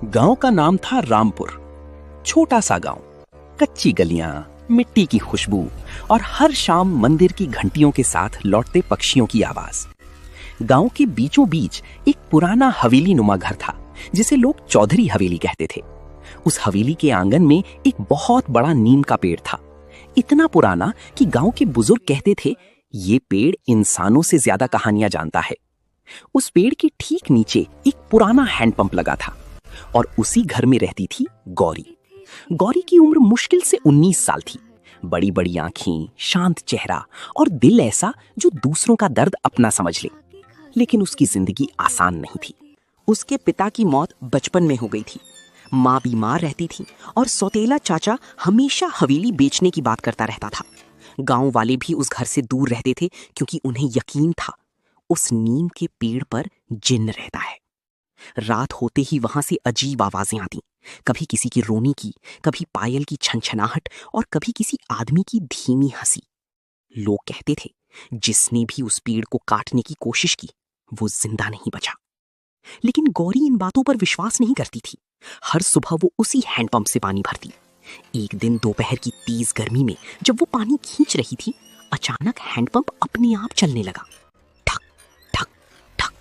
गांव का नाम था रामपुर। छोटा सा गांव, कच्ची गलियां, मिट्टी की खुशबू और हर शाम मंदिर की घंटियों के साथ लौटते पक्षियों की आवाज। गांव के बीचों बीच एक पुराना हवेली नुमा घर था जिसे लोग चौधरी हवेली कहते थे। उस हवेली के आंगन में एक बहुत बड़ा नीम का पेड़ था, इतना पुराना कि गांव के बुजुर्ग कहते थे ये पेड़ इंसानों से ज्यादा कहानियां जानता है। उस पेड़ के ठीक नीचे एक पुराना हैंडपंप लगा था और उसी घर में रहती थी गौरी। गौरी की उम्र मुश्किल से 19 साल थी। बड़ी बड़ी आंखें, शांत चेहरा और दिल ऐसा जो दूसरों का दर्द अपना समझ ले। लेकिन उसकी जिंदगी आसान नहीं थी। उसके पिता की मौत बचपन में हो गई थी, माँ बीमार रहती थी और सौतेला चाचा हमेशा हवेली बेचने की बात करता रहता था। गांव वाले भी उस घर से दूर रहते थे क्योंकि उन्हें यकीन था उस नीम के पेड़ पर जिन्न रहता है। रात होते ही वहां से अजीब आवाजें आती, कभी किसी की रोने की, कभी पायल की छनछनाहट और कभी किसी आदमी की धीमी हंसी। लोग कहते थे जिसने भी उस पेड़ को काटने की कोशिश की वो जिंदा नहीं बचा। लेकिन गौरी इन बातों पर विश्वास नहीं करती थी। हर सुबह वो उसी हैंडपंप से पानी भरती। एक दिन दोपहर की तेज गर्मी में जब वो पानी खींच रही थी, अचानक हैंडपंप अपने आप चलने लगा। ठक ठक ठक।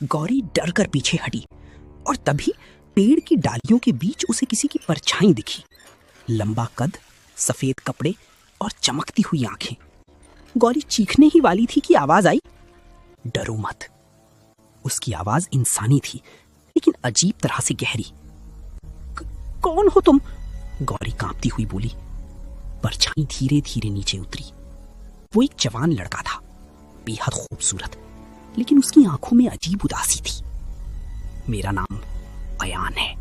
गौरी डर कर पीछे हटी और तभी पेड़ की डालियों के बीच उसे किसी की परछाई दिखी। लंबा कद, सफेद कपड़े और चमकती हुई आंखें। गौरी चीखने ही वाली थी कि आवाज आई, डरो मत। उसकी आवाज इंसानी थी लेकिन अजीब तरह से गहरी। कौन हो तुम? गौरी कांपती हुई बोली। परछाई धीरे धीरे नीचे उतरी। वो एक जवान लड़का था, बेहद खूबसूरत, लेकिन उसकी आंखों में अजीब उदासी थी। मेरा नाम अयान है।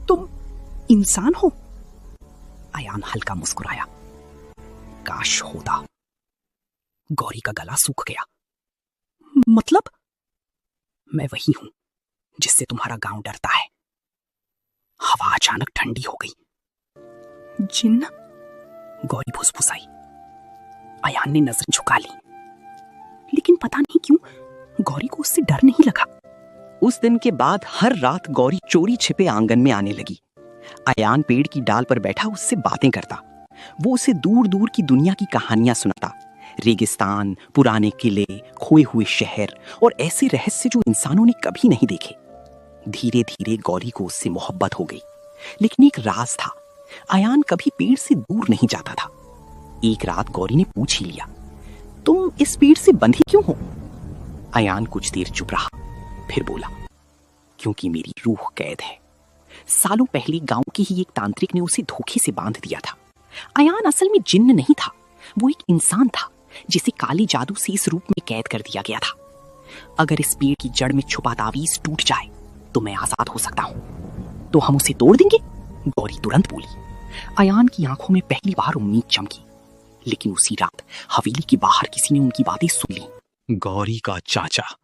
तुम इंसान हो? अयान हल्का मुस्कुराया। काश होता। गौरी का गला सूख गया। मतलब? मैं वही हूं जिससे तुम्हारा गांव डरता है। हवा अचानक ठंडी हो गई। जिन्न? गौरी फुसफुसाई। अयान ने नजर झुका ली, लेकिन पता नहीं क्यों गौरी को उससे डर नहीं लगा। उस दिन के बाद हर रात गौरी चोरी छिपे आंगन में आने लगी। अयान पेड़ की डाल पर बैठा उससे बातें करता। वो उसे दूर दूर की दुनिया की कहानियां सुनाता। रेगिस्तान, पुराने किले, खोए हुए शहर और ऐसे रहस्य जो इंसानों ने कभी नहीं देखे। धीरे धीरे गौरी को उससे मोहब्बत हो गई। लेकिन एक राज था, अयान कभी पेड़ से दूर नहीं जाता था। एक रात गौरी ने पूछ ही लिया, तुम इस पेड़ से बंधी क्यों हो? अयान कुछ देर चुप रहा, फिर बोला, क्योंकि मेरी रूह कैद है। सालों पहले गांव के ही एक तांत्रिक ने उसे धोखे से बांध दिया था। अयान असल में जिन्न नहीं था, वो एक इंसान था जिसे काली जादू से इस रूप में कैद कर दिया गया था। अगर इस पेड़ की जड़ में छुपा तावीज टूट जाए तो मैं आजाद हो सकता हूं। तो हम उसे तोड़ देंगे? गौरी तुरंत बोली। अयान की आंखों में पहली बार उम्मीद चमकी। लेकिन उसी रात हवेली के बाहर किसी ने उनकी बातें सुन ली। गौरी का चाचा,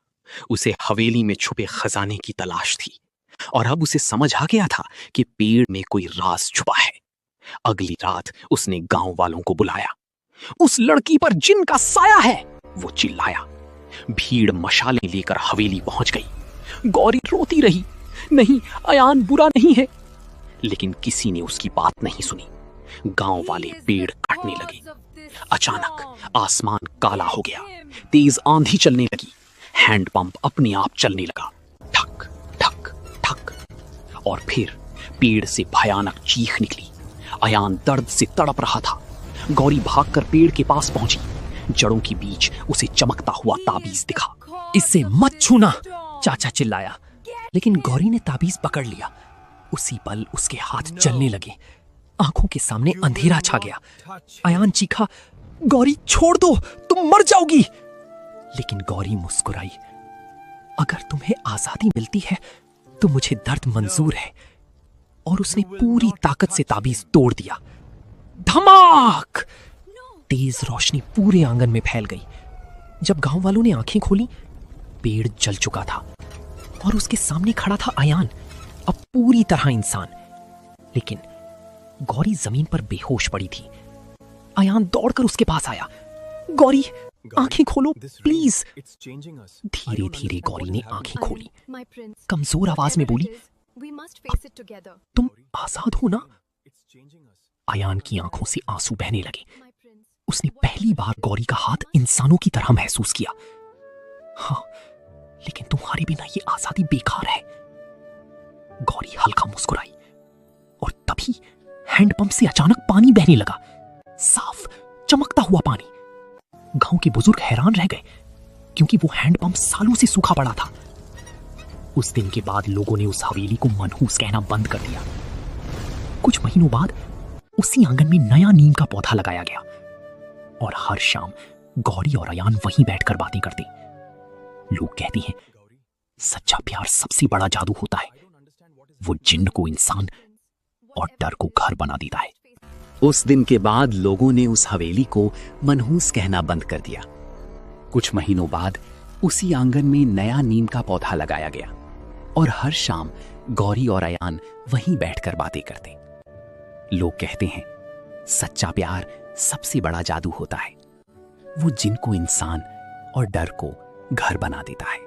उसे हवेली में छुपे खजाने की तलाश थी और अब उसे समझ आ गया था कि पेड़ में कोई राज छुपा है। अगली रात उसने गांव वालों को बुलाया। उस लड़की पर जिन का साया है, वो चिल्लाया। भीड़ मशालें लेकर हवेली पहुंच गई। गौरी रोती रही, नहीं, अयान बुरा नहीं है। लेकिन किसी ने उसकी बात नहीं सुनी। गांव वाले पेड़ काटने लगे। अचानक आसमान काला हो गया, तेज आंधी चलने लगी। हैंडपंप अपने आप चलने लगा। ठक ठक ठक। और फिर पेड़ से भयानक चीख निकली। अयान दर्द से तड़प रहा था। गौरी भागकर पेड़ के पास पहुंची। जड़ों के बीच उसे चमकता हुआ ताबीज दिखा। इससे मत छूना, चाचा चिल्लाया, लेकिन गौरी ने ताबीज पकड़ लिया। उसी पल उसके हाथ जलने लगे। आंखों के सामने अंधेरा छा गया। अयान चीखा, गौरी छोड़ दो, तुम मर जाओगी। लेकिन गौरी मुस्कुराई। अगर तुम्हें आजादी मिलती है तो मुझे दर्द मंजूर है। और उसने पूरी ताकत से ताबीज तोड़ दिया। धमाक! तेज रोशनी पूरे आंगन में फैल गई। जब गांव वालों ने आंखें खोली, पेड़ जल चुका था और उसके सामने खड़ा था अयान, अब पूरी तरह इंसान। लेकिन गौरी जमीन पर बेहोश पड़ी थी। अयान दौड़कर उसके पास आया। गौरी, आंखें खोलो प्लीज। धीरे धीरे गौरी ने आंखें खोली। कमजोर आवाज में बोली, We must face it together. तुम आजाद हो ना? अयान की आंखों से आंसू बहने लगे। My prince. उसने पहली बार गौरी का हाथ इंसानों की तरह महसूस किया। हाँ, लेकिन तुम्हारे बिना ये आजादी बेकार है। गौरी हल्का मुस्कुराई और तभी हैंडपंप से अचानक पानी बहने लगा, साफ चमकता हुआ पानी। गांव के बुजुर्ग हैरान रह गए क्योंकि वो हैंडपंप सालों से सूखा पड़ा था। उस दिन के बाद लोगों ने उस हवेली को मनहूस कहना बंद कर दिया। कुछ महीनों बाद उसी आंगन में नया नीम का पौधा लगाया गया और हर शाम गौरी और अयान वहीं बैठकर बातें करते। लोग कहते हैं सच्चा प्यार सबसे बड़ा जादू होता है, वो जिन्न को इंसान और डर को घर बना देता है। उस दिन के बाद लोगों ने उस हवेली को मनहूस कहना बंद कर दिया। कुछ महीनों बाद उसी आंगन में नया नीम का पौधा लगाया गया और हर शाम गौरी और अयान वहीं बैठकर बातें करते। लोग कहते हैं सच्चा प्यार सबसे बड़ा जादू होता है, वो जिन को इंसान और डर को घर बना देता है।